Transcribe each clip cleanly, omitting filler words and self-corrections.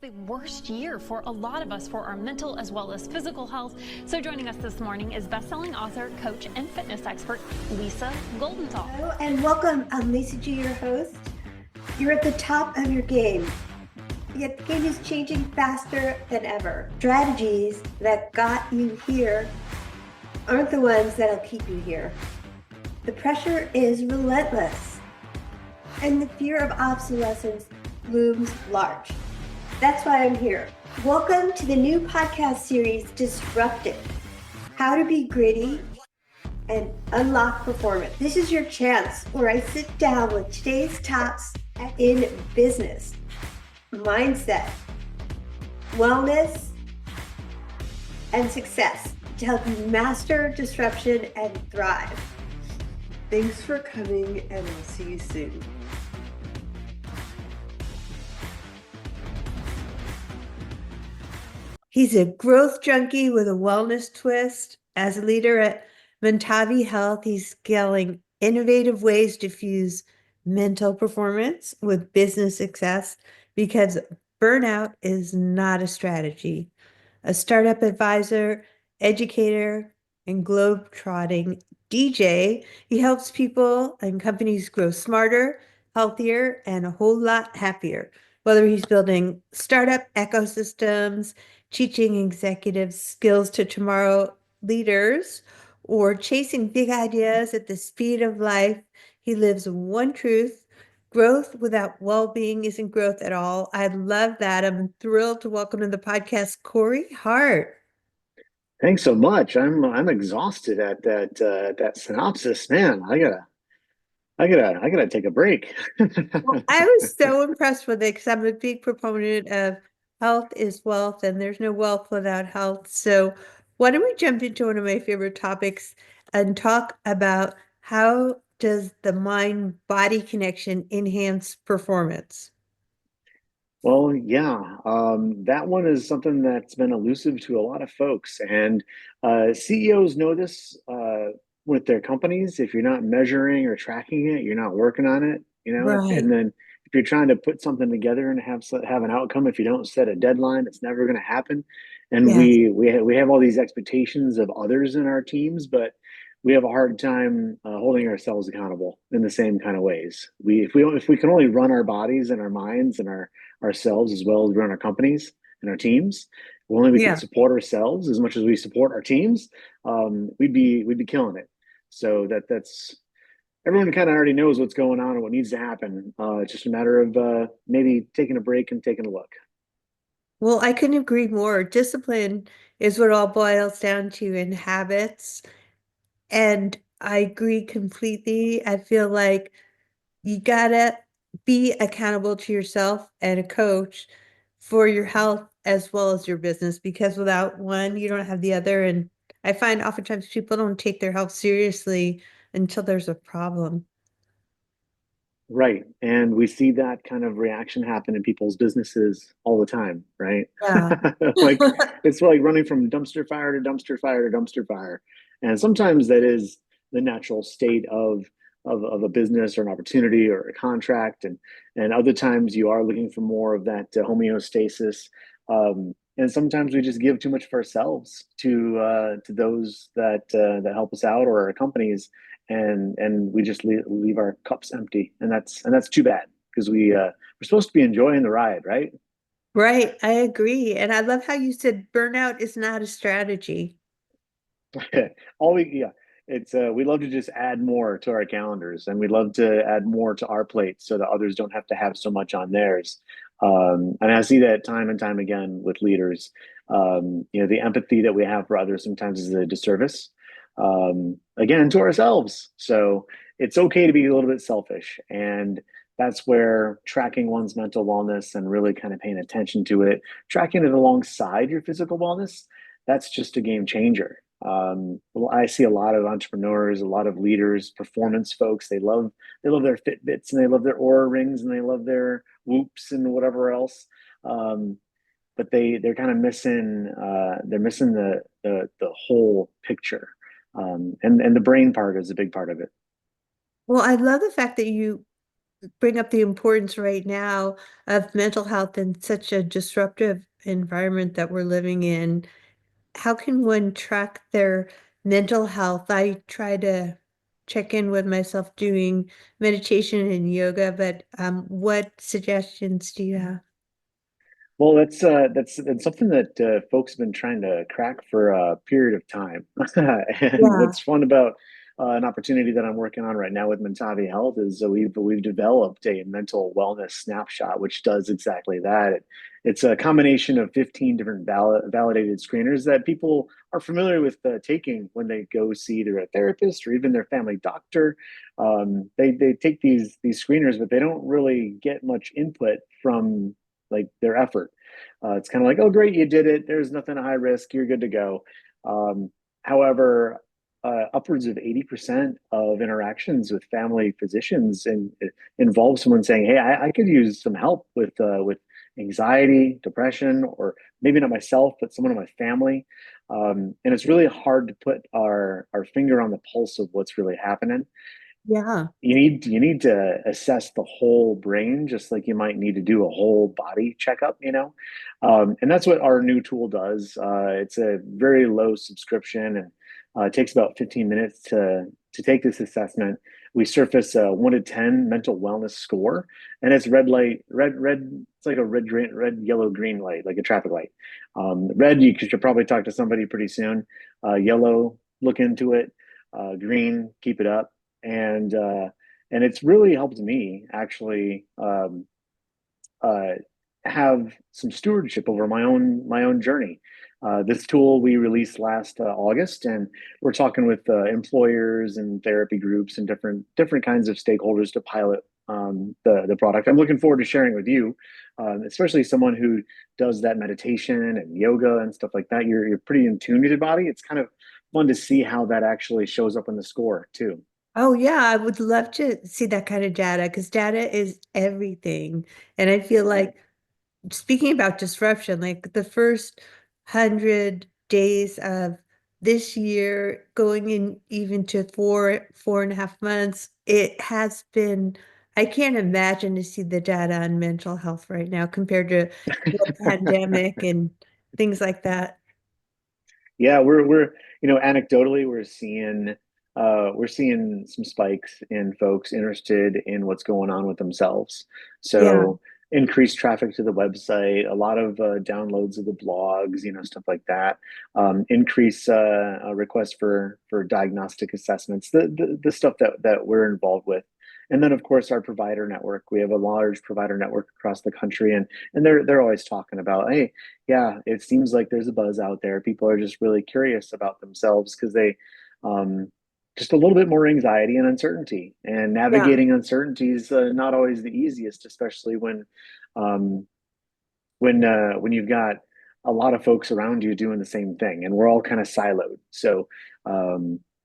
The worst year for a lot of us for our mental as well as physical health. So joining us this morning is best-selling author, coach, and fitness expert, Lisa Goldenthal. Hello and welcome. I'm Lisa G, your host. You're at the top of your game, yet the game is changing faster than ever. Strategies that got you here aren't the ones that'll keep you here. The pressure is relentless, and the fear of obsolescence looms large. That's why I'm here. Welcome to the new podcast series, Disrupted: How to Be Gritty and Unlock Performance. This is your chance where I sit down with today's tops in business, mindset, wellness, and success to help you master disruption and thrive. Thanks for coming, and I'll see you soon. He's a growth junkie with a wellness twist. As a leader at Mentavi Health, he's scaling innovative ways to fuse mental performance with business success because burnout is not a strategy. A startup advisor, educator, and globe-trotting DJ, he helps people and companies grow smarter, healthier, and a whole lot happier. Whether he's building startup ecosystems, teaching executives skills to tomorrow leaders, or chasing big ideas at the speed of life, he lives one truth: growth without well-being isn't growth at all. I love that. I'm thrilled to welcome to the podcast Corey Hart. Thanks so much. I'm exhausted at that synopsis, man. I gotta take a break. Well, I was so impressed with it because I'm a big proponent of health is wealth, and there's no wealth without health. So why don't we jump into one of my favorite topics and talk about how does the mind-body connection enhance performance? Well, yeah, that one is something that's been elusive to a lot of folks, and CEOs know this with their companies. If you're not measuring or tracking it, you're not working on it, Right. And then if you're trying to put something together and have an outcome, if you don't set a deadline, it's never going to happen. And Yes. we have all these expectations of others in our teams, but we have a hard time holding ourselves accountable in the same kind of ways. If we can only run our bodies and our minds and ourselves as well as run our companies and our teams, if only we could Yeah. support ourselves as much as we support our teams, we'd be killing it. So that's everyone kind of already knows what's going on and what needs to happen. It's just a matter of maybe taking a break and taking a look. Well, I couldn't agree more. Discipline is what all boils down to in habits. And I agree completely. I feel like you gotta be accountable to yourself and a coach for your health as well as your business, because without one, you don't have the other. And I find oftentimes people don't take their health seriously until there's a problem. Right. And we see that kind of reaction happen in people's businesses all the time, right? Yeah. Like it's like running from dumpster fire to dumpster fire to dumpster fire. And sometimes that is the natural state of a business or an opportunity or a contract. And other times you are looking for more of that homeostasis. And sometimes we just give too much of ourselves to those that help us out or our companies, and we just leave our cups empty, and that's too bad because we're supposed to be enjoying the ride, right? Right. I agree. And I love how you said burnout is not a strategy. All we yeah it's we love to just add more to our calendars, and we love to add more to our plates so that others don't have to have so much on theirs. And I see that time and time again with leaders. The empathy that we have for others sometimes is a disservice, again, to ourselves. So it's okay to be a little bit selfish, and that's where tracking one's mental wellness and really kind of paying attention to it, tracking it alongside your physical wellness, that's just a game changer. Well, I see a lot of entrepreneurs, a lot of leaders, performance folks. They love their Fitbits, and they love their Aura rings, and they love their Whoops and whatever else. Um, but they're kind of missing they're missing the whole picture. And the brain part is a big part of it. Well, I love the fact that you bring up the importance right now of mental health in such a disruptive environment that we're living in. How can one track their mental health? I try to check in with myself doing meditation and yoga, but what suggestions do you have? Well, that's something that folks have been trying to crack for a period of time. And Yeah. what's fun about an opportunity that I'm working on right now with Mentavi Health is we've developed a mental wellness snapshot, which does exactly that. It's a combination of 15 different validated screeners that people are familiar with taking when they go see either a therapist or even their family doctor. They take these screeners, but they don't really get much input from like their effort. It's kind of like, oh, great, you did it. There's nothing high risk. You're good to go. However, upwards of 80% of interactions with family physicians involve someone saying, "Hey, I could use some help with anxiety, depression, or maybe not myself, but someone in my family." And it's really hard to put our finger on the pulse of what's really happening. Yeah. You need to assess the whole brain, just like you might need to do a whole body checkup, and that's what our new tool does. It's a very low subscription, and it takes about 15 minutes to take this assessment. We surface a 1 to 10 mental wellness score, and it's red light, red. It's like a red, green, red, yellow, green light, like a traffic light. Red, you should probably talk to somebody pretty soon. Yellow, look into it. Green, keep it up, and it's really helped me actually uh, have some stewardship over my own journey. This tool we released last August, and we're talking with employers and therapy groups and different kinds of stakeholders to pilot the product. I'm looking forward to sharing with you, especially someone who does that meditation and yoga and stuff like that. You're pretty in tune with your body. It's kind of fun to see how that actually shows up in the score too. Oh, yeah, I would love to see that kind of data because data is everything. And I feel like, speaking about disruption, like the first 100 days of this year, going in even to 4.5 months, it has been, I can't imagine to see the data on mental health right now compared to the pandemic and things like that. Yeah, we're anecdotally we're seeing some spikes in folks interested in what's going on with themselves. Yeah. So increased traffic to the website, a lot of downloads of the blogs, stuff like that. Increase requests for diagnostic assessments, the stuff that we're involved with. And then, of course, our provider network. We have a large provider network across the country, and they're always talking about, hey, yeah, it seems like there's a buzz out there. People are just really curious about themselves because they um, just a little bit more anxiety and uncertainty. And Yeah. navigating uncertainty is not always the easiest, especially um, when you've got a lot of folks around you doing the same thing, and we're all kind of siloed. So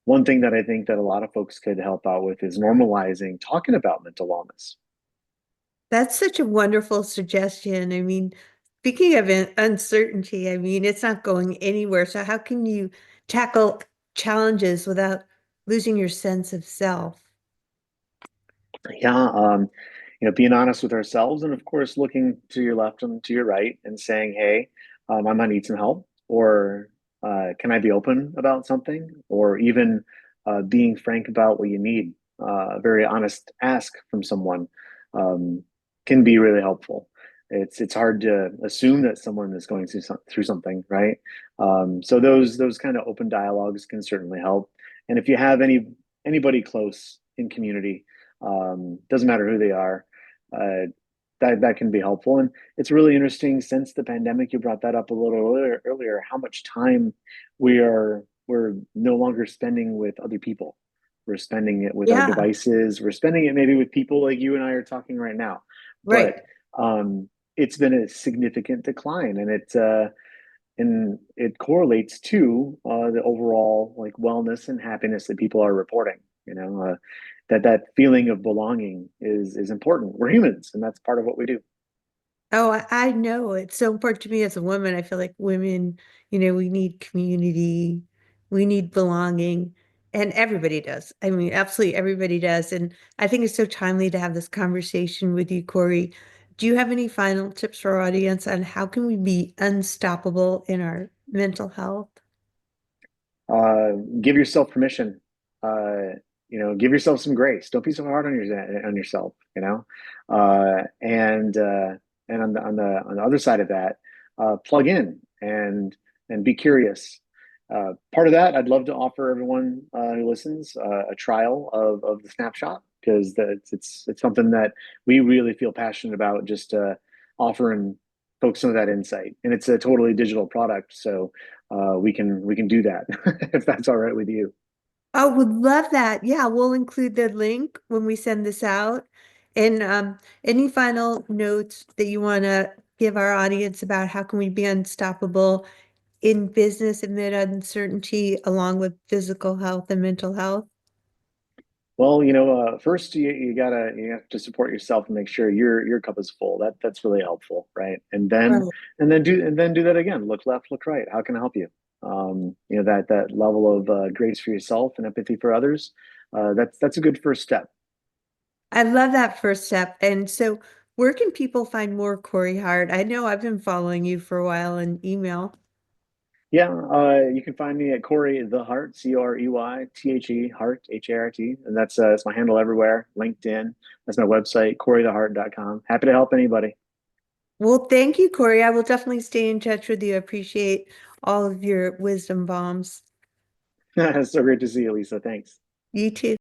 one thing that I think that a lot of folks could help out with is normalizing talking about mental wellness. That's such a wonderful suggestion. I mean, speaking of uncertainty, I mean, it's not going anywhere. So how can you tackle challenges without losing your sense of self? Yeah, being honest with ourselves, and of course, looking to your left and to your right, and saying, "Hey, I might need some help," or "Can I be open about something?" Or even being frank about what you need. A very honest ask from someone um, can be really helpful. It's hard to assume that someone is going through something, right? So those kind of open dialogues can certainly help. And if you have anybody close in community, doesn't matter who they are, uh, that can be helpful. And it's really interesting since the pandemic, you brought that up a little earlier, how much time we're no longer spending with other people. We're spending it with our Yeah, devices. We're spending it maybe with people like you and I are talking right now. But right. it's been a significant decline, and it correlates to the overall like wellness and happiness that people are reporting. That feeling of belonging is important. We're humans, and that's part of what we do. Oh, I know it's so important to me as a woman. I feel like women, we need community, we need belonging. And everybody does. I mean, absolutely everybody does. And I think it's so timely to have this conversation with you, Corey. Do you have any final tips for our audience on how can we be unstoppable in our mental health? Give yourself permission. Give yourself some grace. Don't be so hard on yourself. And on the other side of that, plug in and be curious. Part of that, I'd love to offer everyone who listens a trial of the snapshot, because it's something that we really feel passionate about, just offering folks some of that insight. And it's a totally digital product, so we can do that if that's all right with you. Oh, would love that. Yeah, we'll include the link when we send this out. And any final notes that you want to give our audience about how can we be unstoppable in business amid uncertainty, along with physical health and mental health? Well, first you have to support yourself and make sure your cup is full. That's really helpful, right? And then Right. do that again. Look left, look right. How can I help you? That level of grace for yourself and empathy for others. That's a good first step. I love that first step. And so, where can people find more Corey Hart? I know I've been following you for a while in email. Yeah, you can find me at Corey the Hart, CoreyThe Hart, Hart, and that's my handle everywhere. LinkedIn, that's my website, CoreyTheHart.com. Happy to help anybody. Well, thank you, Corey. I will definitely stay in touch with you. I appreciate all of your wisdom bombs. So great to see you, Lisa. Thanks. You too.